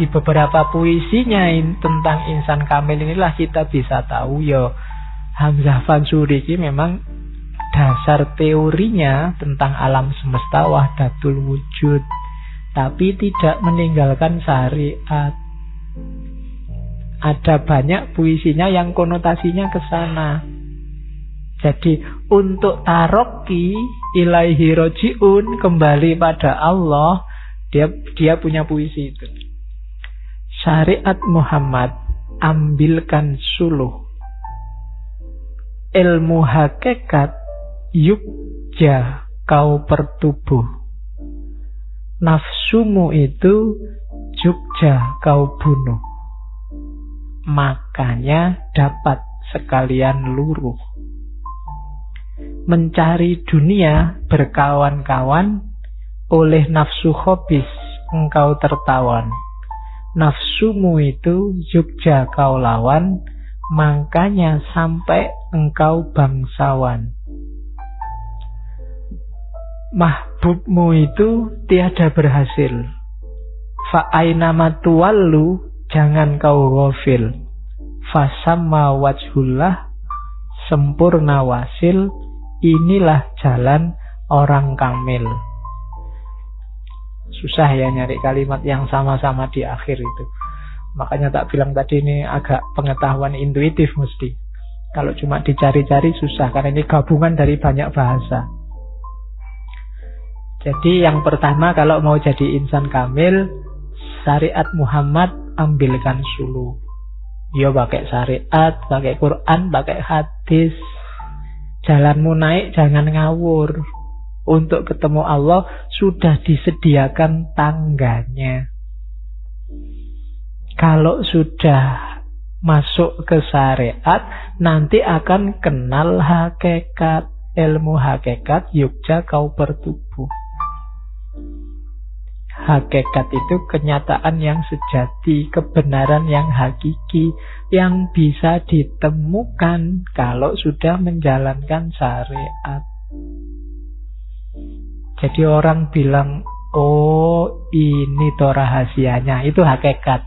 di beberapa puisinya tentang insan kamil inilah kita bisa tahu ya Hamzah Fansuri ini memang dasar teorinya tentang alam semesta wahdatul wujud, tapi tidak meninggalkan syariat. Ada banyak puisinya yang konotasinya ke sana. Jadi untuk taroki ilaihi roji'un, kembali pada Allah, dia punya puisi itu. Syariat Muhammad, ambilkan suluh. Ilmu hakikat, yukja kau pertubuh. Nafsumu itu yukja kau bunuh. Makanya dapat sekalian luruh. Mencari dunia berkawan-kawan, oleh nafsu khobis engkau tertawan. Nafsumu itu yukja kau lawan, makanya sampai engkau bangsawan. Mahbubmu itu tiada berhasil. Fa'ainama tuwallu, jangan kau ghafil. Fasamma wajhullah, sempurna wasil. Inilah jalan orang kamil. Susah ya nyari kalimat yang sama-sama di akhir itu. Makanya tak bilang tadi ini agak pengetahuan intuitif mesti. Kalau cuma dicari-cari susah, karena ini gabungan dari banyak bahasa. Jadi yang pertama, kalau mau jadi insan kamil, syariat Muhammad ambilkan suluh. Ya pakai syariat, pakai Quran, pakai hadis. Jalanmu naik, jangan ngawur. Untuk ketemu Allah sudah disediakan tangganya. Kalau sudah masuk ke syariat, nanti akan kenal hakikat. Ilmu hakikat, yukja kau pertubuh. Hakikat itu kenyataan yang sejati, kebenaran yang hakiki, yang bisa ditemukan kalau sudah menjalankan syariat. Jadi orang bilang, oh ini toh rahasianya, itu hakikat.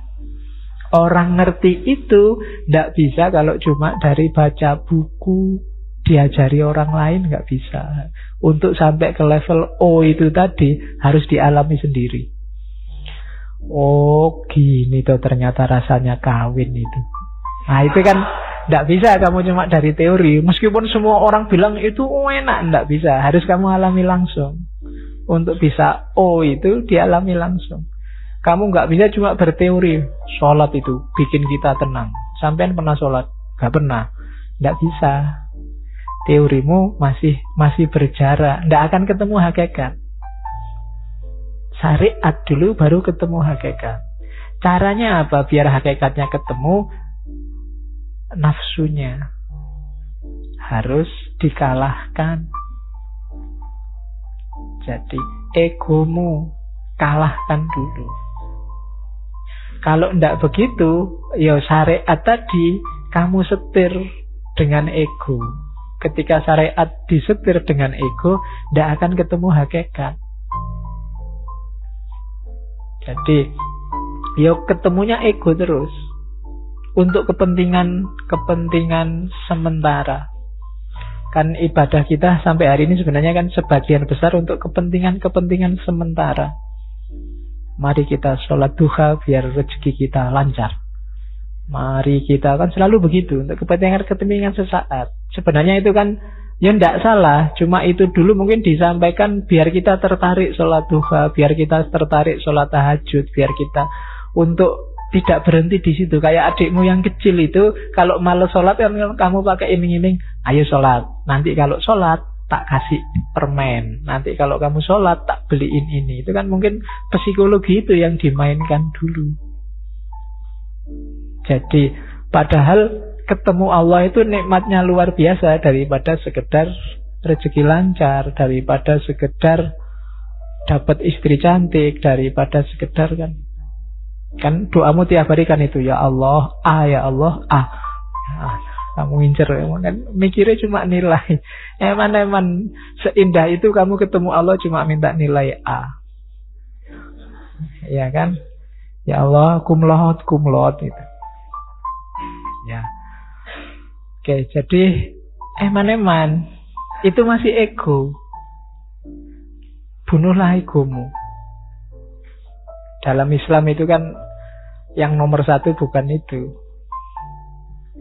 Orang ngerti itu tidak bisa kalau cuma dari baca buku, diajari orang lain, nggak bisa. Untuk sampai ke level O itu tadi harus dialami sendiri. Oh gini tuh ternyata rasanya kawin itu. Nah itu kan tidak bisa kamu cuma dari teori. Meskipun semua orang bilang itu enak, tidak bisa. Harus kamu alami langsung. Untuk bisa O itu dialami langsung. Kamu nggak bisa cuma berteori. Sholat itu bikin kita tenang. Sampean pernah sholat? Nggak pernah. Tidak bisa. Teorimu masih berjarak, tidak akan ketemu hakikat. Syariat dulu baru ketemu hakikat. Caranya apa biar hakikatnya ketemu? Nafsunya harus dikalahkan. Jadi egomu kalahkan dulu. Kalau tidak begitu, ya syariat tadi kamu setir dengan ego. Ketika syariat disetir dengan ego, tidak akan ketemu hakikat. Jadi, yuk ketemunya ego terus. Untuk kepentingan sementara. Kan ibadah kita sampai hari ini sebenarnya kan sebagian besar untuk kepentingan sementara. Mari kita sholat duha biar rezeki kita lancar. Mari kita kan selalu begitu untuk kepentingan sesaat. Sebenarnya itu kan ya tidak salah, cuma itu dulu mungkin disampaikan biar kita tertarik sholat duha, biar kita tertarik sholat tahajud, biar kita untuk tidak berhenti di situ. Kayak adikmu yang kecil itu kalau malas sholat kan kamu pakai iming-iming, ayo sholat. Nanti kalau sholat tak kasih permen. Nanti kalau kamu sholat tak beliin ini. Itu kan mungkin psikologi itu yang dimainkan dulu. Jadi padahal ketemu Allah itu nikmatnya luar biasa daripada sekedar rezeki lancar, daripada sekedar dapat istri cantik, daripada sekedar kan doamu tiap hari kan itu ya Allah, ya Allah, kamu ngincer kan mikirnya cuma nilai. Eman seindah itu kamu ketemu Allah cuma minta nilai A. Ya kan? Ya Allah, kumlot itu. Ya. Oke, jadi eman-eman itu masih ego. Bunuhlah egomu. Dalam Islam itu kan yang nomor satu bukan itu.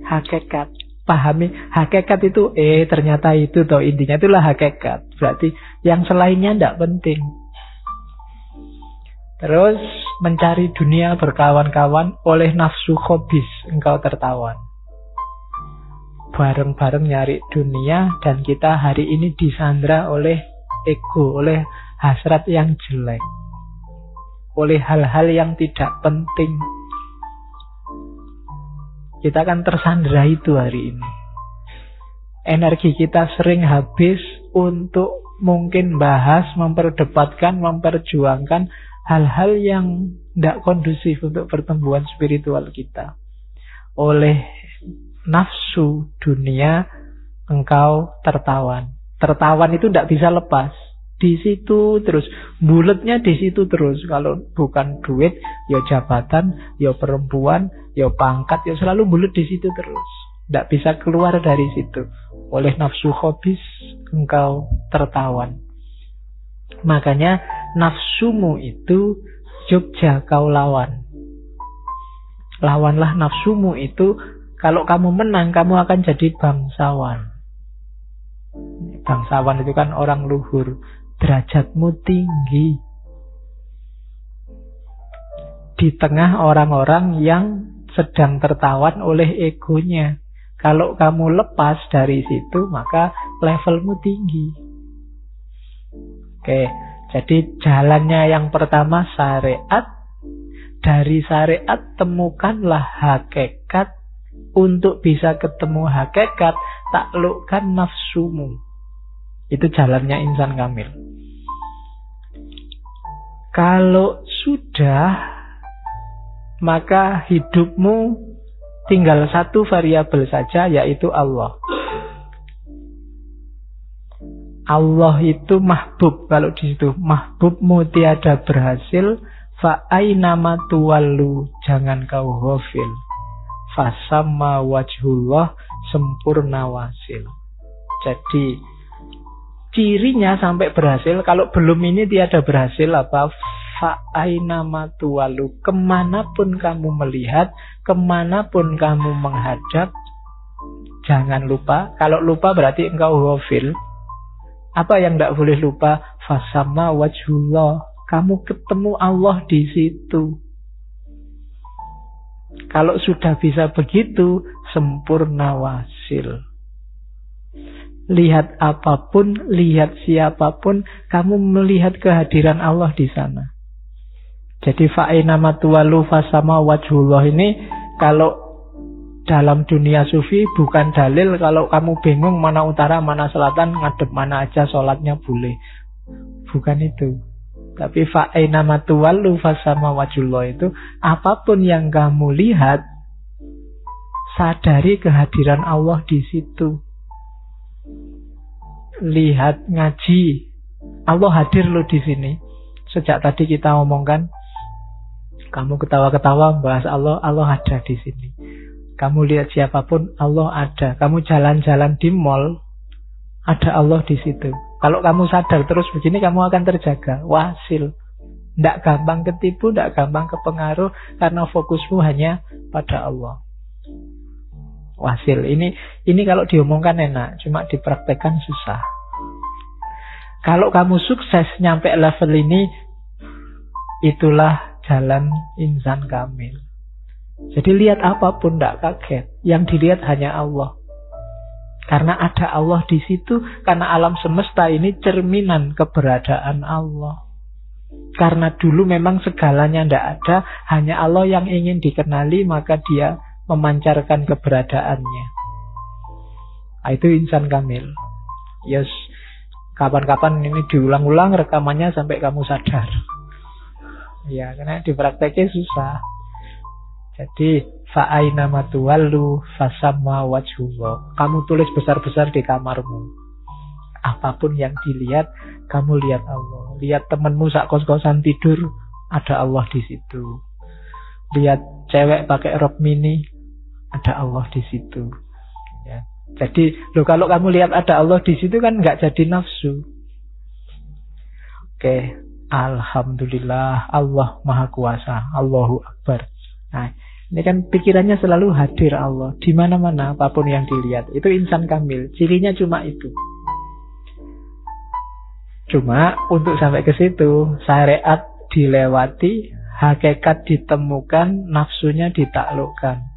Hakikat. Pahami hakikat itu ternyata itu toh intinya itulah hakikat. Berarti yang selainnya tidak penting. Terus mencari dunia berkawan-kawan oleh nafsu khobis engkau tertawan. Bareng-bareng nyari dunia dan kita hari ini disandra oleh ego, oleh hasrat yang jelek, oleh hal-hal yang tidak penting. Kita kan tersandra itu hari ini. Energi kita sering habis untuk mungkin bahas, memperdebatkan, memperjuangkan hal-hal yang tidak kondusif untuk pertumbuhan spiritual kita. Oleh nafsu dunia engkau tertawan. Tertawan itu tidak bisa lepas. Di situ terus, buletnya di situ terus. Kalau bukan duit, ya jabatan, ya perempuan, ya pangkat, ya selalu bulet di situ terus. Tidak bisa keluar dari situ. Oleh nafsu khobis engkau tertawan. Makanya nafsumu itu Jogja kau lawan. Lawanlah nafsumu itu. Kalau kamu menang, kamu akan jadi bangsawan. Bangsawan itu kan orang luhur. Derajatmu tinggi. Di tengah orang-orang yang sedang tertawan oleh egonya. Kalau kamu lepas dari situ, maka levelmu tinggi. Oke, jadi jalannya yang pertama syariat. Dari syariat temukanlah hakikat. Untuk bisa ketemu hakikat, taklukkan nafsumu. Itu jalannya insan kamil. Kalau sudah, maka hidupmu tinggal satu variabel saja, yaitu Allah. Allah itu mahbub. Kalau di situ mahbubmu tiada berhasil, fa ainama tuwallu, jangan kau ghafil. Fasamma wajhullah, sempurna wasil. Jadi cirinya sampai berhasil. Kalau belum ini tiada berhasil apa? Fa ainama tuwallu, kemanapun kamu melihat, kemanapun kamu menghadap, jangan lupa. Kalau lupa berarti engkau ghafil. Apa yang tidak boleh lupa? Fasamma wajhullah, kamu ketemu Allah di situ. Kalau sudah bisa begitu, sempurna wasil. Lihat apapun, lihat siapapun, kamu melihat kehadiran Allah di sana. Jadi fa'inama tuwalu fasama wajhullah ini, kalau dalam dunia sufi bukan dalil kalau kamu bingung mana utara, mana selatan, ngadep mana aja sholatnya boleh. Bukan itu. Tapi fa'inama tuwallu fasama wajhullah itu, apapun yang kamu lihat, sadari kehadiran Allah di situ. Lihat ngaji, Allah hadir loh di sini. Sejak tadi kita omongkan, kamu ketawa-ketawa bahas Allah, Allah ada di sini. Kamu lihat siapapun, Allah ada. Kamu jalan-jalan di mall, ada Allah di situ. Kalau kamu sadar terus begini, kamu akan terjaga. Wasil. Tidak gampang ketipu, tidak gampang kepengaruh, karena fokusmu hanya pada Allah. Wasil. Ini kalau diomongkan enak, cuma dipraktekkan susah. Kalau kamu sukses nyampe level ini, itulah jalan insan kamil. Jadi lihat apapun tidak kaget. Yang dilihat hanya Allah. Karena ada Allah di situ, karena alam semesta ini cerminan keberadaan Allah. Karena dulu memang segalanya tidak ada, hanya Allah yang ingin dikenali, maka dia memancarkan keberadaannya. Itu insan kamil. Yes, kapan-kapan ini diulang-ulang rekamannya sampai kamu sadar. Ya, karena diprakteknya susah. Jadi fa'ainama tuwallu fasamma wajhullah. Kamu tulis besar-besar di kamarmu. Apapun yang dilihat, kamu lihat Allah. Lihat temanmu sak kos-kosan tidur, ada Allah di situ. lihat cewek pakai rok mini, ada Allah di situ. Ya. Jadi, kalau kamu lihat ada Allah di situ kan nggak jadi nafsu. Oke, alhamdulillah, Allah Maha Kuasa, Allahu Akbar. Nah, ini kan pikirannya selalu hadir Allah di mana-mana, apapun yang dilihat. Itu insan kamil. Cirinya cuma itu. Cuma untuk sampai ke situ, syariat dilewati, hakikat ditemukan, nafsunya ditaklukkan.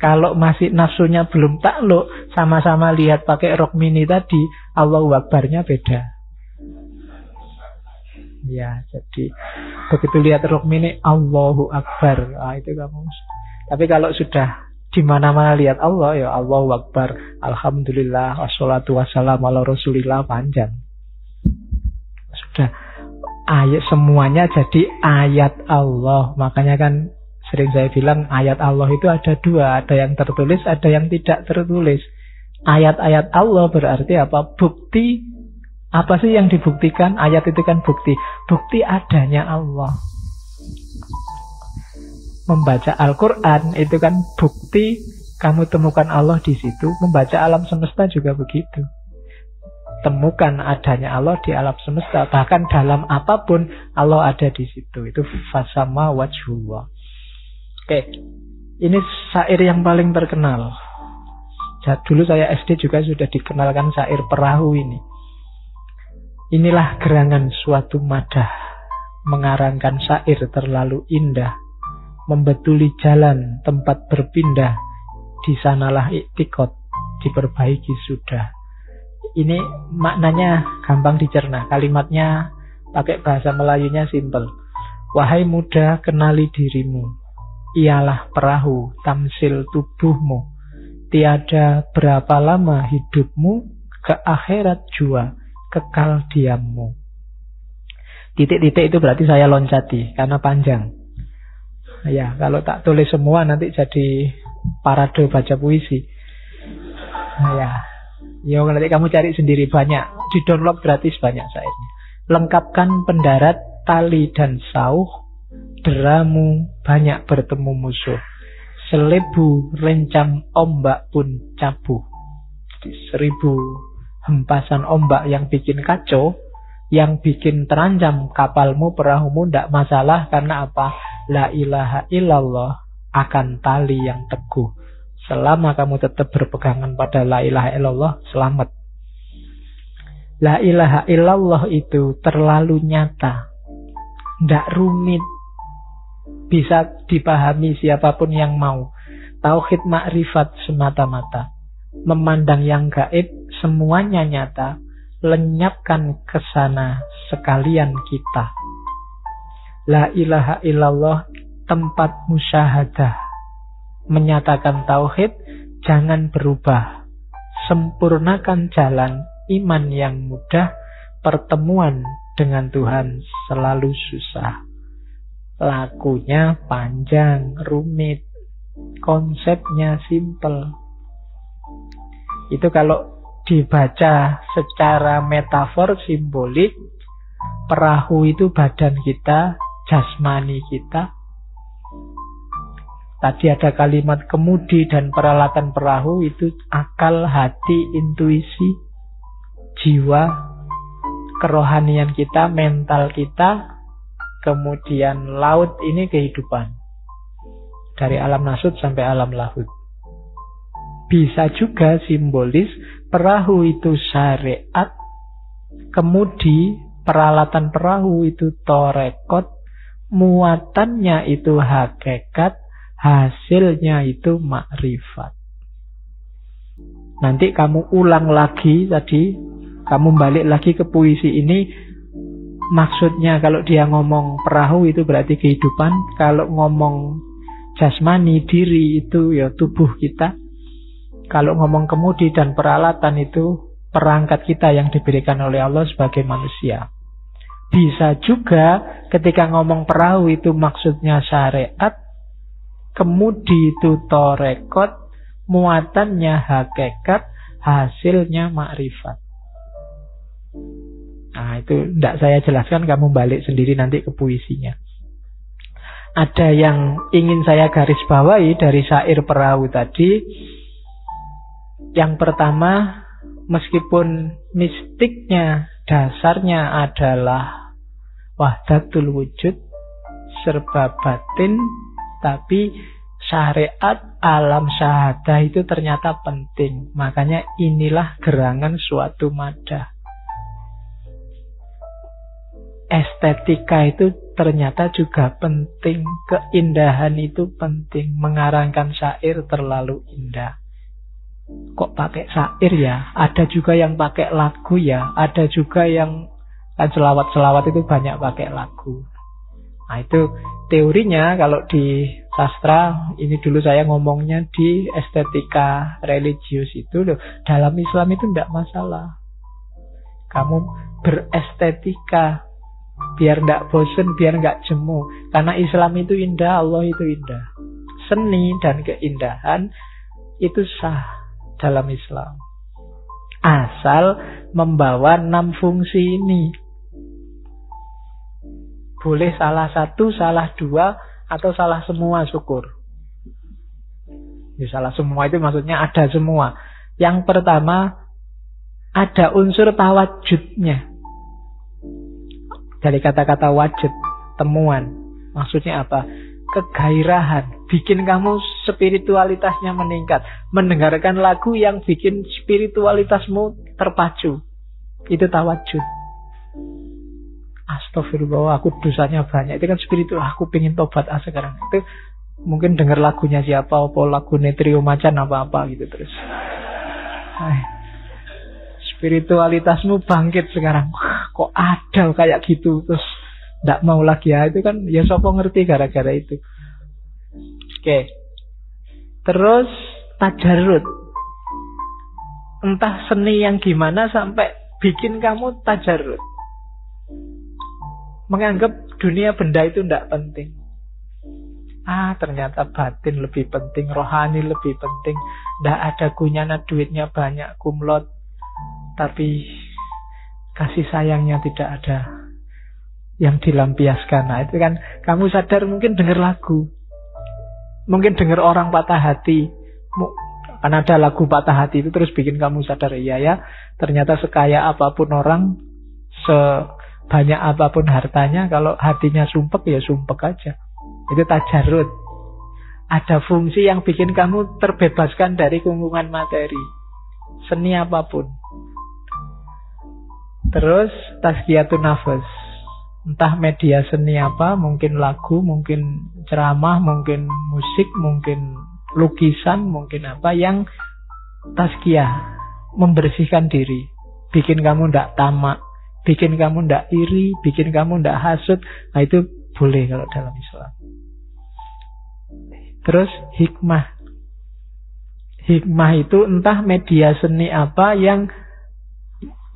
Kalau masih nafsunya belum takluk, sama-sama lihat pakai rok mini tadi, Allahu Akbarnya beda. Ya, jadi begitu lihat rok mini, Allahu Akbar. Itu kamu. Tapi kalau sudah di mana-mana lihat Allah, ya Allahu Akbar, alhamdulillah, wassalatu wassalamu ala Rasulillah, panjang. Sudah ayat semuanya jadi ayat Allah. Makanya kan sering saya bilang ayat Allah itu ada dua, ada yang tertulis, ada yang tidak tertulis. Ayat-ayat Allah berarti apa? Bukti. Apa sih yang dibuktikan? Ayat itu kan bukti. Bukti adanya Allah. Membaca Al-Quran itu kan bukti kamu temukan Allah di situ. Membaca alam semesta juga begitu. Temukan adanya Allah di alam semesta. Bahkan dalam apapun Allah ada di situ. Itu fasama wajhullah. Oke, ini syair yang paling terkenal. Dulu saya SD juga sudah dikenalkan syair perahu ini. Inilah gerangan suatu madah, mengarangkan syair terlalu indah, membetuli jalan tempat berpindah, di sanalah iktikot, diperbaiki sudah. Ini maknanya gampang dicerna, kalimatnya pakai bahasa Melayunya simpel. Wahai muda, kenali dirimu, ialah perahu tamsil tubuhmu, tiada berapa lama hidupmu, ke akhirat jua kekal diammu. Titik-titik itu berarti saya loncati karena panjang. Ya, kalau tak tulis semua nanti jadi parade baca puisi. Ya, nanti kamu cari sendiri, banyak. Di download gratis banyak syairnya. Lengkapkan pendarat, tali dan sauh, deramu banyak bertemu musuh. Selebu rencang ombak pun cabuh. 1000 hempasan ombak yang bikin kacau, yang bikin terancam kapalmu, perahumu, tidak masalah. Karena apa? La ilaha illallah akan tali yang teguh. Selama kamu tetap berpegangan pada la ilaha illallah, selamat. La ilaha illallah itu terlalu nyata, tidak rumit, bisa dipahami siapapun yang mau. Tauhid makrifat semata-mata. Memandang yang gaib, semuanya nyata, lenyapkan ke sana sekalian kita. La ilaha illallah, tempat musyahadah. Menyatakan tauhid, jangan berubah. Sempurnakan jalan iman yang mudah, pertemuan dengan Tuhan selalu susah. Lakunya panjang, rumit, konsepnya simpel. Itu kalau dibaca secara metafor, simbolik, perahu itu badan kita, jasmani kita. Tadi ada kalimat kemudi dan peralatan perahu itu akal, hati, intuisi, jiwa, kerohanian kita, mental kita. Kemudian laut ini kehidupan. Dari alam nasut sampai alam lahut. Bisa juga simbolis perahu itu syariat, kemudi peralatan perahu itu torekot, muatannya itu hakikat, hasilnya itu makrifat. Nanti kamu ulang lagi tadi, kamu balik lagi ke puisi ini, maksudnya kalau dia ngomong perahu itu berarti kehidupan, kalau ngomong jasmani diri itu ya tubuh kita. Kalau ngomong kemudi dan peralatan itu perangkat kita yang diberikan oleh Allah sebagai manusia. Bisa juga ketika ngomong perahu itu maksudnya syariat, kemudi itu torekot, muatannya hakikat, hasilnya makrifat. Nah itu tidak saya jelaskan, kamu balik sendiri nanti ke puisinya. ada yang ingin saya garis bawahi dari syair perahu tadi. Yang pertama, meskipun mistiknya, dasarnya adalah wahdatul wujud, serba batin, tapi syariat alam syahadah itu ternyata penting. Makanya inilah gerangan suatu madah. Estetika itu ternyata juga penting. Keindahan itu penting. Mengarangkan syair terlalu indah. Kok pakai syair ya? Ada juga yang pakai lagu ya. Ada juga yang kan selawat-selawat itu banyak pakai lagu. Nah itu teorinya kalau di sastra. Ini dulu saya ngomongnya di estetika religius itu loh. Dalam Islam itu tidak masalah. Kamu berestetika biar tidak bosen, biar nggak jemu. Karena Islam itu indah, Allah itu indah. Seni dan keindahan itu sah dalam Islam. Asal membawa 6 fungsi ini. Boleh salah satu, salah 2, atau salah semua, syukur. Ya, salah semua itu maksudnya ada semua. Yang pertama, ada unsur tawajudnya. Dari kata-kata wajud, temuan. Maksudnya apa? Kegairahan. Bikin kamu spiritualitasnya meningkat. Mendengarkan lagu yang bikin spiritualitasmu terpacu. Itu tawajud. Astagfirullah, aku dosanya banyak. Itu kan spiritual. Aku pengen tobat sekarang. Itu mungkin dengar lagunya siapa, apa lagu Netrio Macan apa-apa gitu terus. Spiritualitasmu bangkit sekarang. Kok ada kayak gitu. Terus tidak mau lagi ya. Itu kan ya sopo ngerti gara-gara itu. Oke. Terus tajarrud. Entah seni yang gimana sampai bikin kamu tajarrud. Menganggap dunia benda itu tidak penting. Ternyata batin lebih penting. Rohani lebih penting. Tidak ada gunanya duitnya banyak, kumlot, tapi kasih sayangnya tidak ada yang dilampiaskan. Nah itu kan kamu sadar mungkin dengar lagu, mungkin dengar orang patah hati. Kan ada lagu patah hati itu terus bikin kamu sadar, iya ya, ternyata sekaya apapun orang, sebanyak apapun hartanya, kalau hatinya sumpek ya sumpek aja. Itu tajarrud. Ada fungsi yang bikin kamu terbebaskan dari kungkungan materi, seni apapun. Terus tazkiyatun nafas. Entah media seni apa, mungkin lagu, mungkin ceramah, mungkin musik, mungkin lukisan, mungkin apa yang tazkiyah, membersihkan diri, bikin kamu tidak tamak, bikin kamu tidak iri, bikin kamu tidak hasut. Nah itu boleh kalau dalam Islam. Terus hikmah. Hikmah itu entah media seni apa yang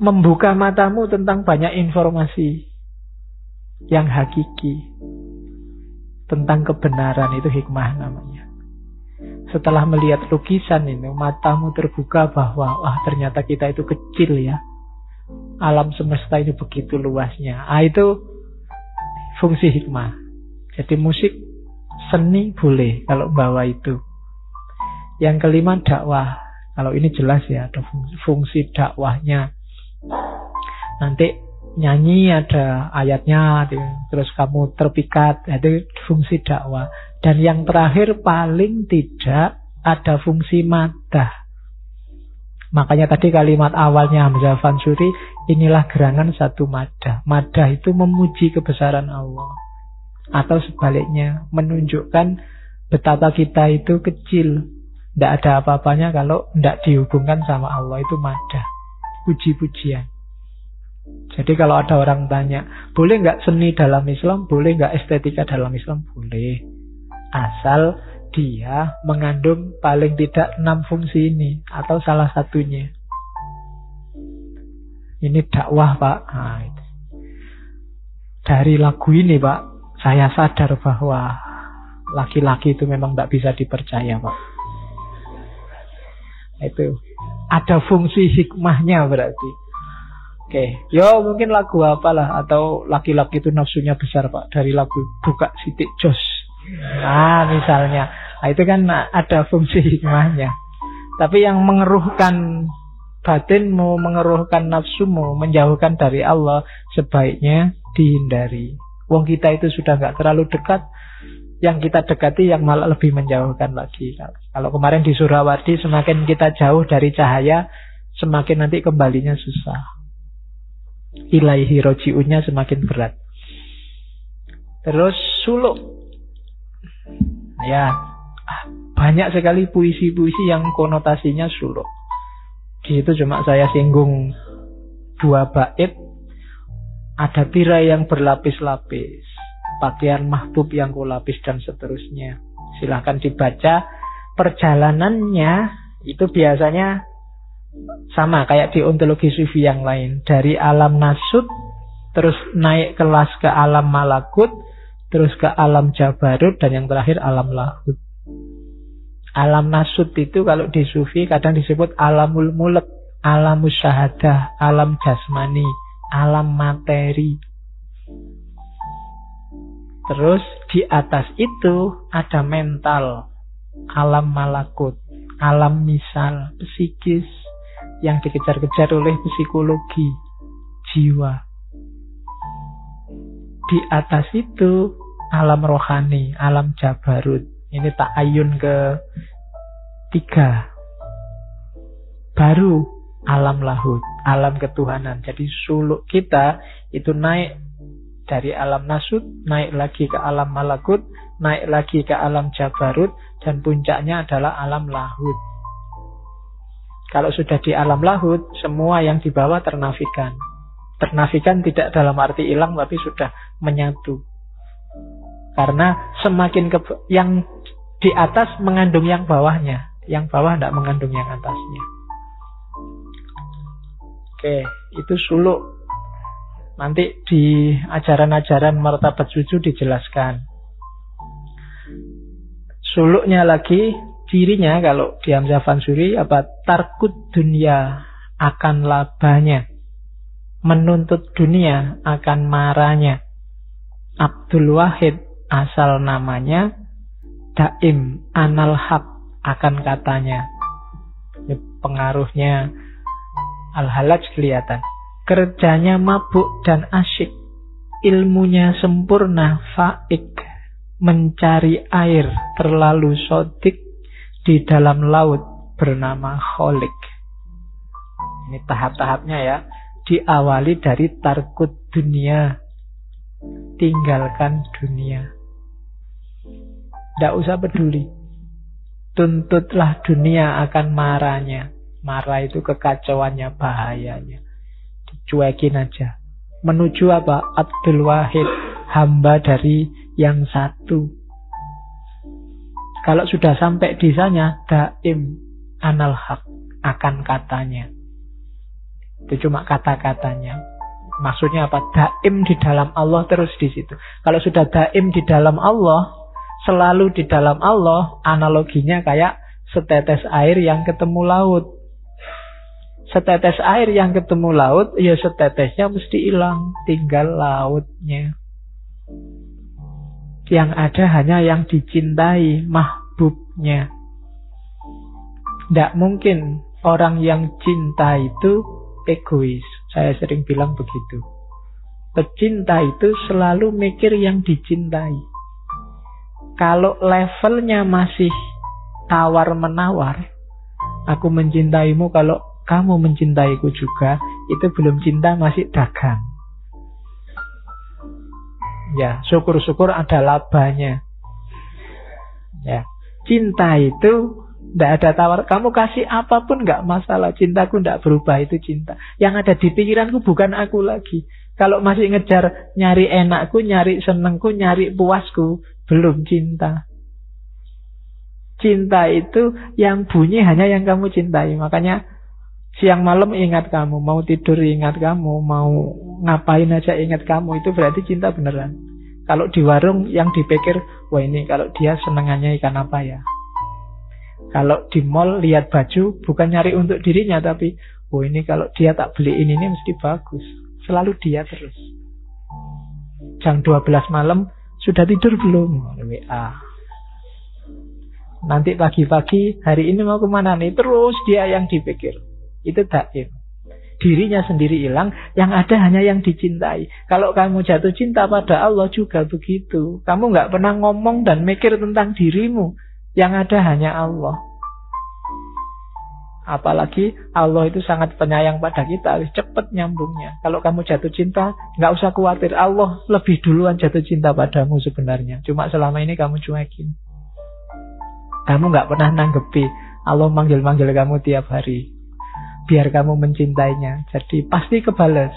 membuka matamu tentang banyak informasi yang hakiki, tentang kebenaran. Itu hikmah namanya. Setelah melihat lukisan ini, matamu terbuka bahwa wah ternyata kita itu kecil ya, alam semesta ini begitu luasnya. Itu fungsi hikmah. Jadi musik, seni boleh kalau bawa itu. Yang kelima dakwah. Kalau ini jelas ya, ada fungsi dakwahnya. Nanti nyanyi ada ayatnya, terus kamu terpikat, itu fungsi dakwah. Dan yang terakhir paling tidak ada fungsi madah. Makanya tadi kalimat awalnya Hamzah Fansuri, inilah gerangan satu madah. Madah itu memuji kebesaran Allah. Atau sebaliknya, menunjukkan betapa kita itu kecil. Tidak ada apa-apanya kalau tidak dihubungkan sama Allah. Itu madah, puji-pujian. Jadi kalau ada orang tanya, boleh nggak seni dalam Islam? Boleh nggak estetika dalam Islam? Boleh. Asal dia mengandung paling tidak 6 fungsi ini, atau salah satunya. Ini dakwah Pak. Nah, itu. Dari lagu ini Pak, saya sadar bahwa laki-laki itu memang tidak bisa dipercaya Pak. Itu ada fungsi hikmahnya berarti. Oke, yo mungkin lagu apalah, atau laki-laki itu nafsunya besar Pak, dari lagu Buka Sitik Jos. Nah, misalnya. Nah, itu kan ada fungsi hikmahnya. Tapi yang mengeruhkan batinmu, mengeruhkan nafsumu, menjauhkan dari Allah, sebaiknya dihindari. Wong kita itu sudah gak terlalu dekat, yang kita dekati yang malah lebih menjauhkan lagi. Kalau kemarin di Surawardi, semakin kita jauh dari cahaya, semakin nanti kembalinya susah. Ilaihi roji'unnya semakin berat. Terus suluk. Ya, banyak sekali puisi-puisi yang konotasinya suluk. Di situ cuma saya singgung 2 bait. Ada tirai yang berlapis-lapis, pakaian mahbub yang kulapis, dan seterusnya. Silahkan dibaca. Perjalanannya itu biasanya sama kayak di ontologi sufi yang lain. Dari alam nasut, terus naik kelas ke alam malakut, terus ke alam jabarut, dan yang terakhir alam lahut. Alam nasut itu kalau di sufi kadang disebut alamul mulk, alamus syahadah, alam jasmani, alam materi. Terus di atas itu ada mental, alam malakut, alam misal, psikis, yang dikejar-kejar oleh psikologi, jiwa. Di atas itu alam rohani, alam jabarut. Ini ta'ayun ke-3. Baru alam lahut, alam ketuhanan. Jadi suluk kita itu naik dari alam nasut, naik lagi ke alam malakut, naik lagi ke alam jabarut, dan puncaknya adalah alam lahut. Kalau sudah di alam lahut, semua yang di bawah ternafikan. Ternafikan tidak dalam arti hilang, tapi sudah menyatu. Karena semakin yang di atas mengandung yang bawahnya, yang bawah tidak mengandung yang atasnya. Oke, itu suluk. Nanti di ajaran-ajaran martabat suju dijelaskan. Suluknya lagi, cirinya kalau di Hamzah Fansuri apa? Tarkut dunia, akan labanya. Menuntut dunia, akan marahnya. Abdul Wahid asal namanya, Daim anal haq, akan katanya. Ini pengaruhnya Al-Halaj kelihatan. Kerjanya mabuk dan asyik, ilmunya sempurna, faik, mencari air, terlalu sodik, di dalam laut bernama kholik. Ini tahap-tahapnya ya. Diawali dari tarkut dunia, tinggalkan dunia. Tidak usah peduli. Tuntutlah dunia akan marahnya. Marah itu kekacauannya, bahayanya. Dicuekin aja. Menuju apa? Abdul Wahid, hamba dari yang satu. Kalau sudah sampai di sana, daim anal haq, akan katanya. Itu cuma kata-katanya. Maksudnya apa? Daim di dalam Allah, terus di situ. Kalau sudah daim di dalam Allah, selalu di dalam Allah, analoginya kayak setetes air yang ketemu laut. Setetes air yang ketemu laut, ya setetesnya mesti hilang, tinggal lautnya. Yang ada hanya yang dicintai, mahbubnya. Tidak mungkin orang yang cinta itu egois. Saya sering bilang begitu. Pecinta itu selalu mikir yang dicintai. Kalau levelnya masih tawar-menawar, aku mencintaimu kalau kamu mencintaiku juga, itu belum cinta, masih dagang. Ya, syukur-syukur ada labanya. Ya, cinta itu tidak ada tawar. Kamu kasih apapun nggak masalah. Cintaku tidak berubah, itu cinta. Yang ada di pikiranku bukan aku lagi. Kalau masih ngejar nyari enakku, nyari senengku, nyari puasku, belum cinta. Cinta itu yang bunyi hanya yang kamu cintai. Makanya siang malam ingat kamu, mau tidur ingat kamu, mau ngapain aja ingat kamu, itu berarti cinta beneran. Kalau di warung yang dipikir, wah ini kalau dia senengannya ikan apa ya. Kalau di mall lihat baju, bukan nyari untuk dirinya, tapi oh ini kalau dia tak beliin ini mesti bagus. Selalu dia terus. Jam 12 malam Sudah tidur belum? WA. Nanti pagi-pagi, hari ini mau kemana nih? Terus dia yang dipikir. Itu daim. Dirinya sendiri hilang, yang ada hanya yang dicintai. Kalau kamu jatuh cinta pada Allah juga begitu. Kamu nggak pernah ngomong dan mikir tentang dirimu. Yang ada hanya Allah. Apalagi Allah itu sangat penyayang pada kita, cepat nyambungnya. Kalau kamu jatuh cinta, nggak usah khawatir. Allah lebih duluan jatuh cinta padamu sebenarnya. Cuma selama ini kamu cuekin. Kamu nggak pernah nanggepi. Allah manggil-manggil kamu tiap hari. Biar kamu mencintainya. Jadi pasti kebales.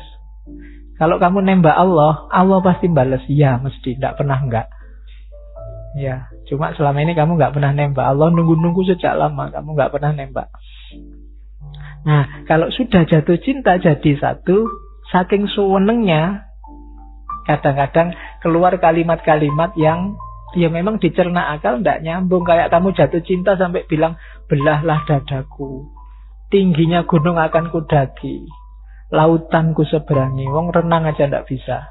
Kalau kamu nembak Allah, Allah pasti balas. Ya, mesti. Nggak pernah enggak. Ya, cuma selama ini kamu nggak pernah nembak. Allah nunggu-nunggu sejak lama. Kamu nggak pernah nembak. Nah, kalau sudah jatuh cinta jadi satu, saking suwenengnya, kadang-kadang keluar kalimat-kalimat yang ya memang dicerna akal tidak nyambung. Kayak kamu jatuh cinta sampai bilang, belahlah dadaku, tingginya gunung akan kudaki, lautan ku seberangi. Wong renang aja tidak bisa.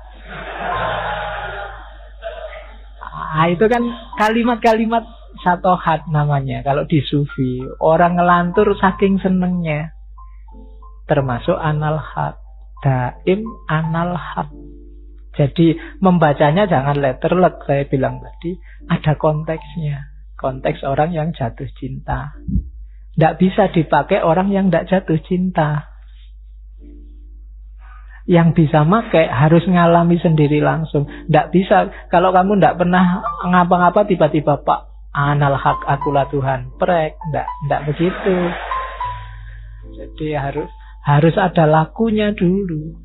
Itu kan kalimat-kalimat satohat namanya kalau di sufi. Orang ngelantur saking senengnya. Termasuk anal haq. Daim anal haq. Jadi membacanya jangan letterlek, saya bilang tadi. Ada konteksnya. Konteks orang yang jatuh cinta. Tidak bisa dipakai orang yang tidak jatuh cinta. Yang bisa pakai harus ngalami sendiri langsung. Tidak bisa. Kalau kamu tidak pernah ngapa-ngapa tiba-tiba Pak anal haq akulah Tuhan. Prek. Tidak begitu. Jadi harus ada lakunya dulu.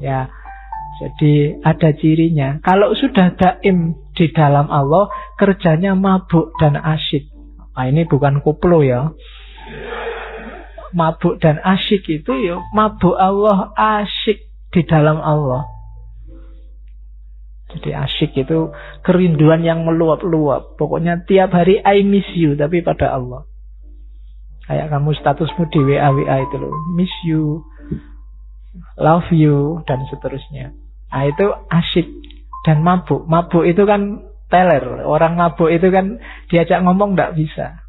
Ya. Jadi ada cirinya. Kalau sudah daim di dalam Allah, kerjanya mabuk dan asyik. Nah, ini bukan koplo ya. Mabuk dan asyik itu ya mabuk Allah, asyik di dalam Allah. Jadi asyik itu kerinduan yang meluap-luap. Pokoknya tiap hari I miss you, tapi pada Allah. Kayak kamu statusmu di WA itu loh, miss you, love you, dan seterusnya. Nah itu asyik dan mabuk. Mabuk itu kan teler. Orang mabuk itu kan diajak ngomong tidak bisa.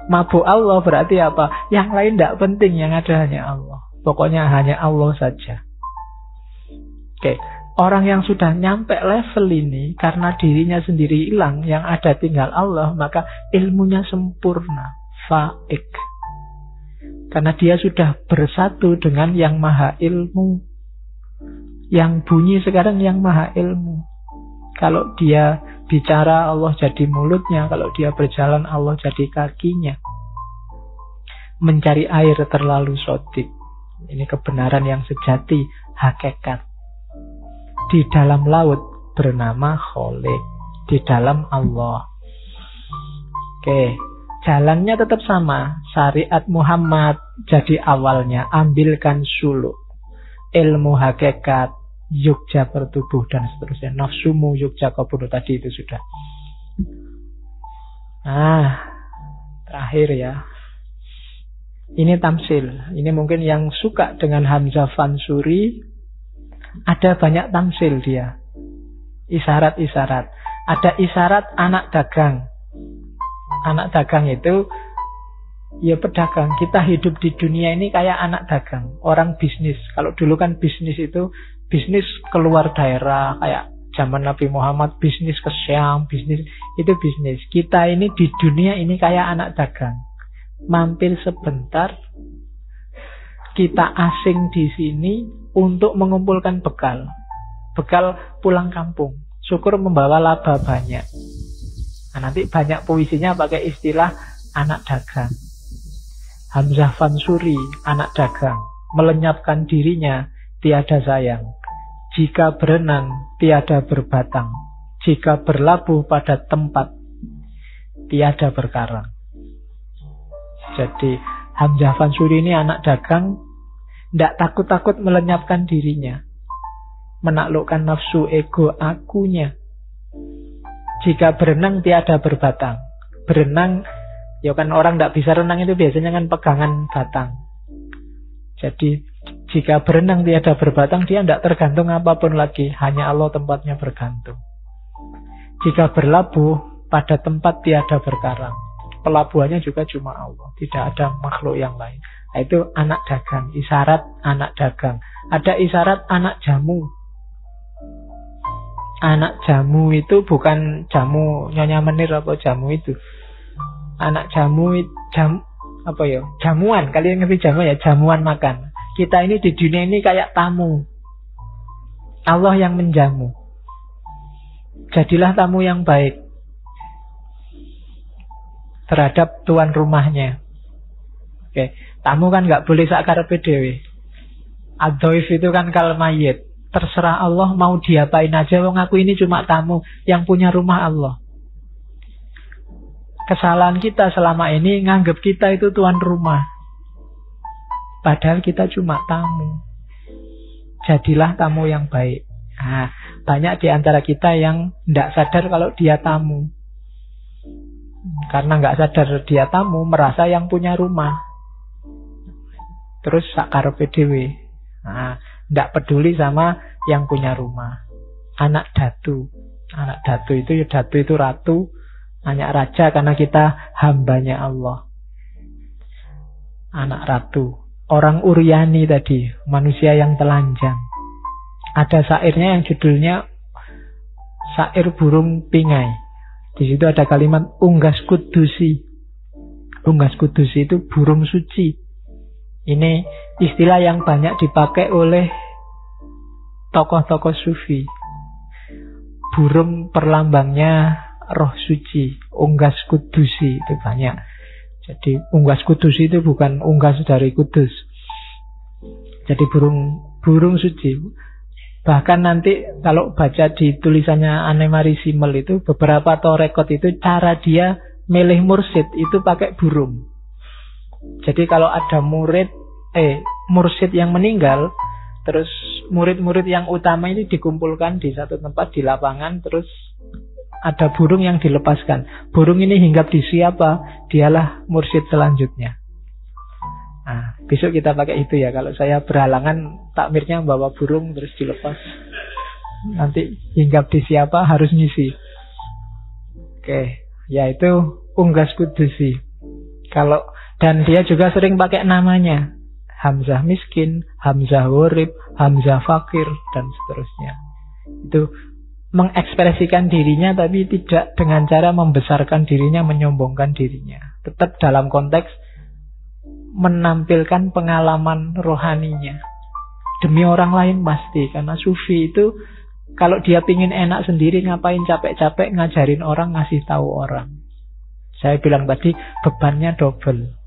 Mabuk Allah berarti apa? Yang lain tidak penting, yang ada hanya Allah. Pokoknya hanya Allah saja. Oke. Orang yang sudah nyampe level ini, karena dirinya sendiri hilang, yang ada tinggal Allah, maka ilmunya sempurna. Faik. Karena dia sudah bersatu dengan yang maha ilmu. Yang bunyi sekarang yang maha ilmu. Kalau dia bicara, Allah jadi mulutnya. Kalau dia berjalan, Allah jadi kakinya. Mencari air terlalu sodik. Ini kebenaran yang sejati, hakikat. Di dalam laut bernama Kholik. Di dalam Allah. Oke. Jalannya tetap sama. Syariat Muhammad jadi awalnya. Ambilkan suluk. Ilmu hakikat. Yukja bertubuh dan seterusnya. Nafsumu yukja kaburu. Tadi itu sudah. Nah. Terakhir ya. Ini tamsil. Ini mungkin yang suka dengan Hamzah Fansuri. Ada banyak tamsil dia. Isyarat-isyarat. Ada isyarat anak dagang. Anak dagang itu ya pedagang. Kita hidup di dunia ini kayak anak dagang. Orang bisnis. Kalau dulu kan bisnis itu bisnis keluar daerah. Kayak zaman Nabi Muhammad bisnis ke Syam. Bisnis itu bisnis. Kita ini di dunia ini kayak anak dagang. Mampir sebentar. Kita asing di sini untuk mengumpulkan bekal. Bekal pulang kampung. Syukur membawa laba banyak. Nah, nanti banyak puisinya pakai istilah anak dagang. Hamzah Fansuri, anak dagang. Melenyapkan dirinya, tiada sayang. Jika berenang, tiada berbatang. Jika berlabuh pada tempat, tiada berkarang. Jadi Hamzah Fansuri ini anak dagang. Tidak takut-takut melenyapkan dirinya. Menaklukkan nafsu ego akunya. Jika berenang tiada berbatang. Berenang, ya kan orang tidak bisa renang itu biasanya kan pegangan batang. Jadi Jika berenang tiada berbatang, dia tidak tergantung apapun lagi. Hanya Allah tempatnya bergantung. Jika berlabuh pada tempat tiada berkarang, pelabuhannya juga cuma Allah. Tidak ada makhluk yang lain. Nah, itu anak dagang. Isyarat anak dagang. Ada isyarat anak jamu. Anak jamu itu bukan jamu Nyonya Menir apa jamu itu. Anak jamu, apa ya? Jamuan. Kalian ngerti jamu ya? Jamuan makan. Kita ini di dunia ini kayak tamu. Allah yang menjamu. Jadilah tamu yang baik terhadap tuan rumahnya. Oke, tamu kan nggak boleh sakarepe dhewe. Ad-dhaif itu kan kal mayyit. Terserah Allah mau diapain aja. Wong aku ini cuma tamu yang punya rumah Allah. Kesalahan kita selama ini nganggap kita itu tuan rumah. Padahal kita cuma tamu. Jadilah tamu yang baik. Nah, banyak di antara kita yang tidak sadar kalau dia tamu. Karena nggak sadar dia tamu, merasa yang punya rumah. Terus sakarepe dhewe. Nah, tidak peduli sama yang punya rumah. Anak datu. Anak datu itu, datu itu ratu. Anak raja karena kita hambanya Allah. Anak ratu. Orang Uryani tadi, manusia yang telanjang. Ada syairnya yang judulnya Syair Burung Pingai. Di situ ada kalimat unggas kudusi. Unggas kudusi itu burung suci. Ini istilah yang banyak dipakai oleh tokoh-tokoh sufi. Burung perlambangnya roh suci, unggas kudusi itu banyak. Jadi unggas kudusi itu bukan unggas dari kudus. Jadi burung suci. Bahkan nanti kalau baca di tulisannya Anne-Marie Simmel itu beberapa torekot itu cara dia milih mursyid itu pakai burung. Jadi kalau ada mursyid yang meninggal, terus murid-murid yang utama ini dikumpulkan di satu tempat di lapangan, terus ada burung yang dilepaskan. Burung ini hinggap di siapa, dialah mursyid selanjutnya. Nah, besok kita pakai itu ya. Kalau saya berhalangan takmirnya bawa burung terus dilepas, nanti hinggap di siapa harus ngisi. Oke, yaitu unggas kudusi. Dan dia juga sering pakai namanya. Hamzah miskin, Hamzah gharib, Hamzah fakir, dan seterusnya. Itu mengekspresikan dirinya tapi tidak dengan cara membesarkan dirinya, menyombongkan dirinya. Tetap dalam konteks menampilkan pengalaman rohaninya. Demi orang lain pasti. Karena sufi itu kalau dia pingin enak sendiri, ngapain capek-capek ngajarin orang, ngasih tahu orang. Saya bilang tadi bebannya double.